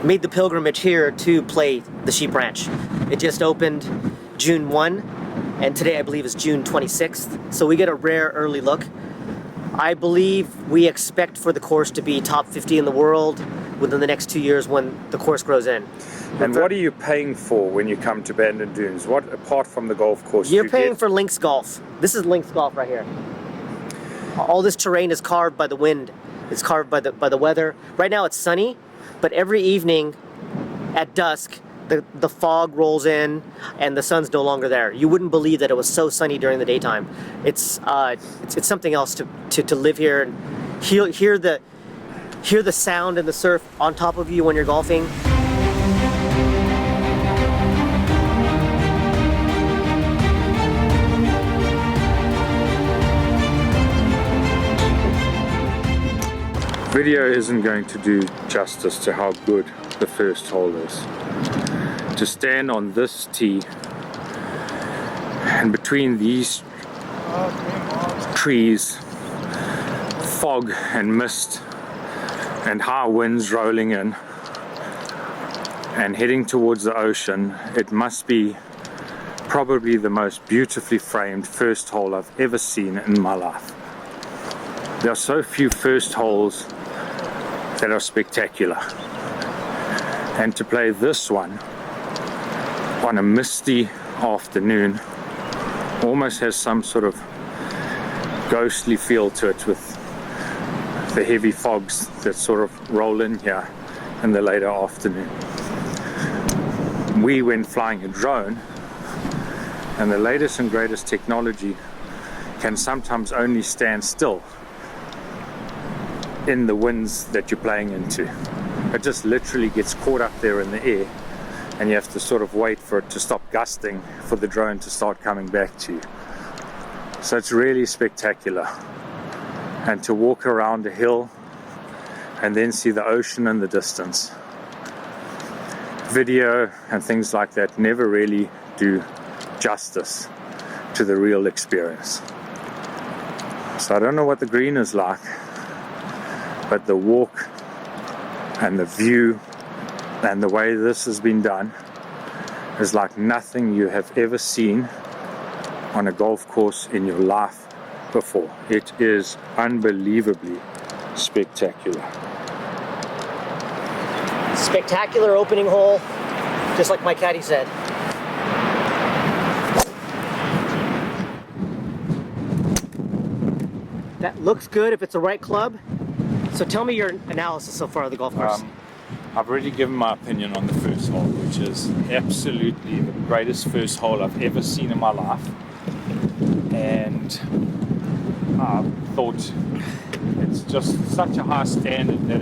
made the pilgrimage here to play the Sheep Ranch. It just opened June 1, and today I believe is June 26th. So we get a rare early look. I believe we expect for the course to be top 50 in the world within the next 2 years when the course grows in. And what are you paying for when you come to Bandon Dunes? What, apart from the golf course, you're paying for links golf. This is links golf right here. All this terrain is carved by the wind. It's carved by the weather. Right now it's sunny, but every evening at dusk, the fog rolls in and the sun's no longer there. You wouldn't believe that it was so sunny during the daytime. It's something else to live here and hear the sound and the surf on top of you when you're golfing. Video isn't going to do justice to how good the first hole is. To stand on this tee and between these trees, fog and mist and high winds rolling in and heading towards the ocean, it must be probably the most beautifully framed first hole I've ever seen in my life. There are so few first holes that are spectacular, and to play this one on a misty afternoon almost has some sort of ghostly feel to it, with the heavy fogs that sort of roll in here in the later afternoon. We went flying a drone, and the latest and greatest technology can sometimes only stand still in the winds that you're playing into. It just literally gets caught up there in the air, and you have to sort of wait for it to stop gusting for the drone to start coming back to you. So it's really spectacular. And to walk around a hill and then see the ocean in the distance. Video and things like that never really do justice to the real experience. So I don't know what the green is like, but the walk and the view and the way this has been done is like nothing you have ever seen on a golf course in your life before. It is unbelievably spectacular. Spectacular opening hole, just like my caddy said. That looks good if it's the right club. So tell me your analysis so far of the golf course. I've already given my opinion on the first hole, which is absolutely the greatest first hole I've ever seen in my life. And I thought it's just such a high standard that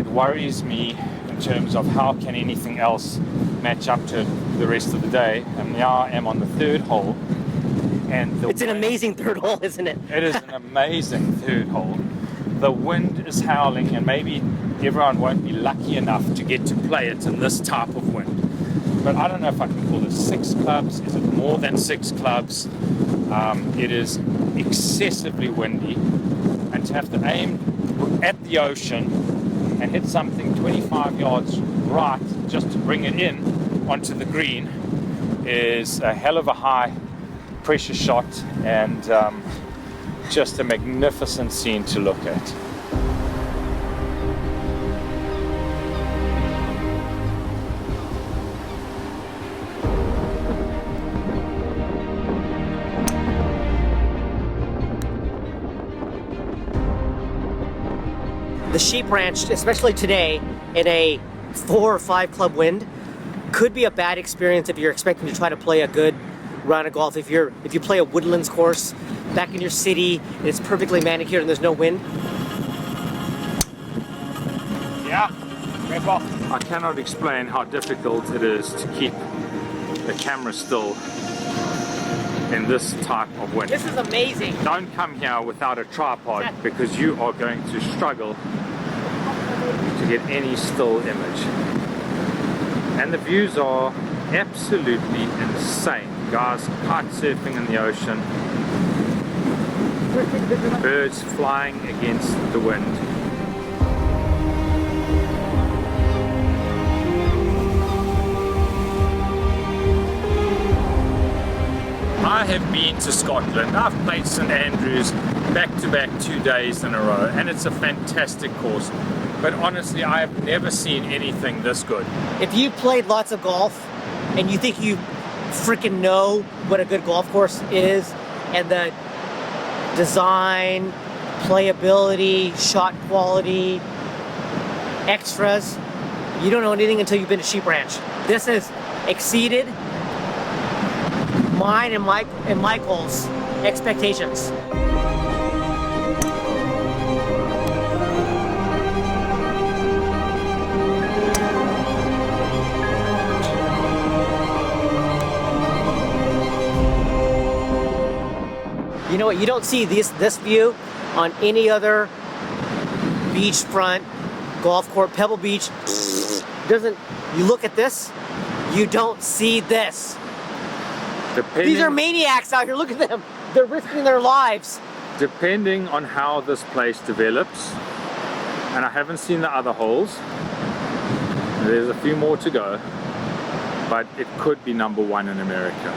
it worries me in terms of how can anything else match up to the rest of the day. And now I am on the third hole. And it's an amazing third hole, isn't it? It is an amazing third hole. The wind is howling, and maybe everyone won't be lucky enough to get to play it in this type of wind. But I don't know if I can call it 6 clubs. Is it more than 6 clubs? It is excessively windy, and to have to aim at the ocean and hit something 25 yards right just to bring it in onto the green is a hell of a high pressure shot, and just a magnificent scene to look at. The Sheep Ranch, especially today, in a 4 or 5 club wind, could be a bad experience if you're expecting to try to play a good round of golf. If you play a woodlands course back in your city and it's perfectly manicured and there's no wind. Yeah, I cannot explain how difficult it is to keep the camera still in this type of wind. This is amazing. Don't come here without a tripod, because you are going to struggle to get any still image. And the views are absolutely insane. Guys kite surfing in the ocean, birds flying against the wind. I have been to Scotland. I've played St Andrews back-to-back 2 days in a row, and it's a fantastic course. But honestly, I have never seen anything this good. If you played lots of golf and you think you freaking know what a good golf course is, and the design, playability, shot quality, extras, you don't know anything until you've been to Sheep Ranch. This has exceeded mine and Michael's expectations. You know what? You don't see this view on any other beachfront golf course. Pebble Beach doesn't. You look at this, you don't see this. These are maniacs out here. Look at them. They're risking their lives. Depending on how this place develops, and I haven't seen the other holes. There's a few more to go, but it could be number one in America.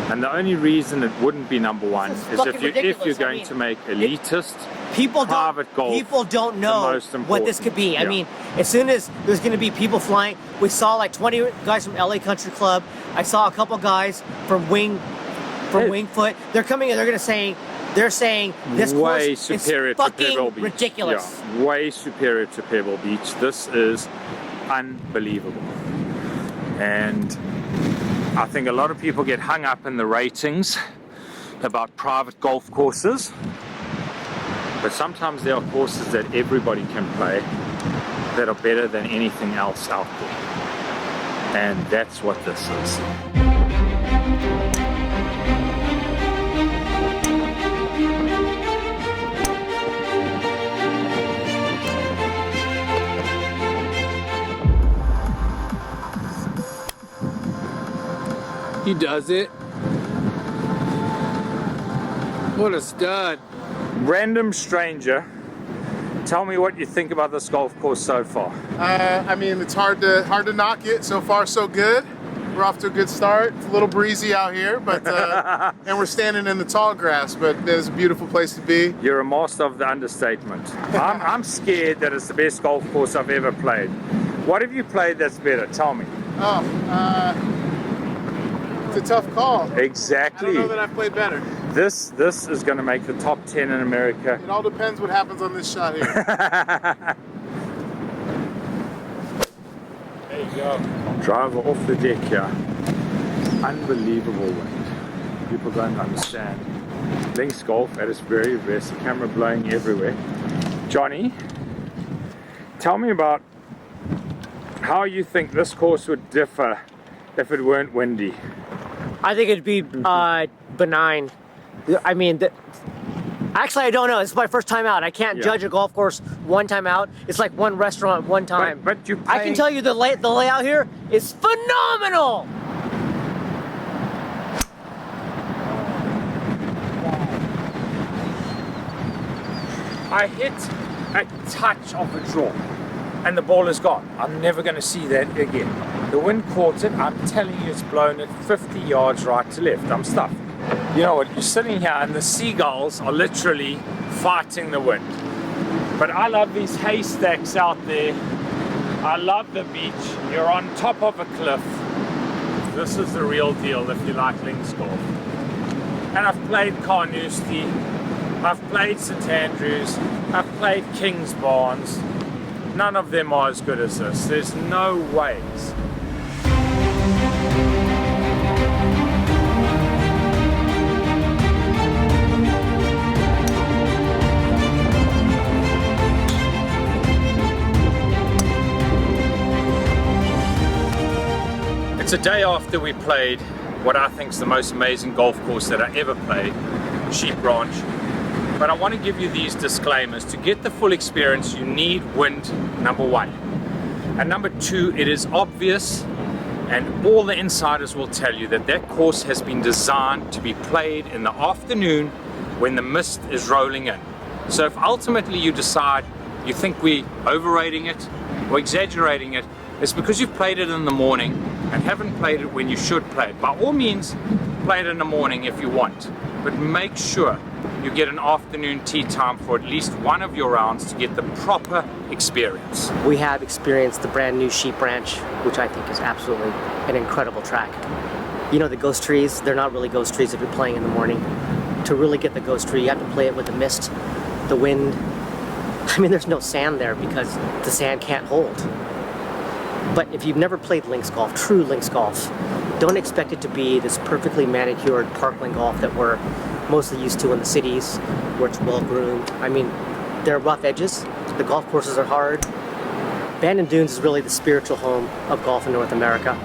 And the only reason it wouldn't be number one is if you're going to make elitist private golf. People don't know what this could be. I mean, as soon as there's going to be people flying, we saw like 20 guys from LA Country Club. I saw a couple guys from Wingfoot. They're coming and they're saying this way course superior is to fucking Pebble Beach. ridiculous. Yeah, way superior to Pebble Beach. This is unbelievable. And I think a lot of people get hung up in the ratings about private golf courses, but sometimes there are courses that everybody can play that are better than anything else out there, and that's what this is. He does it. What a stud. Random stranger, tell me what you think about this golf course so far. I mean, it's hard to knock it. So far, so good. We're off to a good start. It's a little breezy out here, but and we're standing in the tall grass, but it's a beautiful place to be. You're a master of the understatement. I'm scared that it's the best golf course I've ever played. What have you played that's better? Tell me. It's a tough call. Exactly. I don't know that I've played better. This is going to make the top 10 in America. It all depends what happens on this shot here. There you go. Driver off the deck here. Unbelievable wind. People don't understand. Links golf at its very best. The camera blowing everywhere. Johnny, tell me about how you think this course would differ if it weren't windy. I think it'd be benign. I mean, actually, I don't know. It's my first time out. I can't judge a golf course one time out. It's like one restaurant one time. But I can tell you the layout here is phenomenal. I hit a touch of a draw and the ball is gone. I'm never going to see that again. The wind caught it. I'm telling you, it's blown it 50 yards right to left. I'm stuffed. You know what? You're sitting here and the seagulls are literally fighting the wind. But I love these haystacks out there. I love the beach. You're on top of a cliff. This is the real deal if you like links golf. And I've played Carnoustie. I've played St Andrews. I've played Kings Barnes. None of them are as good as this. There's no ways. It's a day after we played what I think is the most amazing golf course that I ever played, Sheep Ranch. But I want to give you these disclaimers. To get the full experience, you need wind, number one. And number two, it is obvious, and all the insiders will tell you, that that course has been designed to be played in the afternoon when the mist is rolling in. So if ultimately you decide you think we're overrating it or exaggerating it, it's because you've played it in the morning and haven't played it when you should play it. By all means, play it in the morning if you want, but make sure you get an afternoon tee time for at least one of your rounds to get the proper experience. We have experienced the brand new Sheep Ranch, which I think is absolutely an incredible track. You know, the ghost trees, they're not really ghost trees if you're playing in the morning. To really get the ghost tree, you have to play it with the mist, the wind. I mean, there's no sand there because the sand can't hold. But if you've never played links golf, true links golf, don't expect it to be this perfectly manicured parkland golf that we're mostly used to in the cities, where it's well groomed. I mean, there are rough edges, the golf courses are hard. Bandon Dunes is really the spiritual home of golf in North America.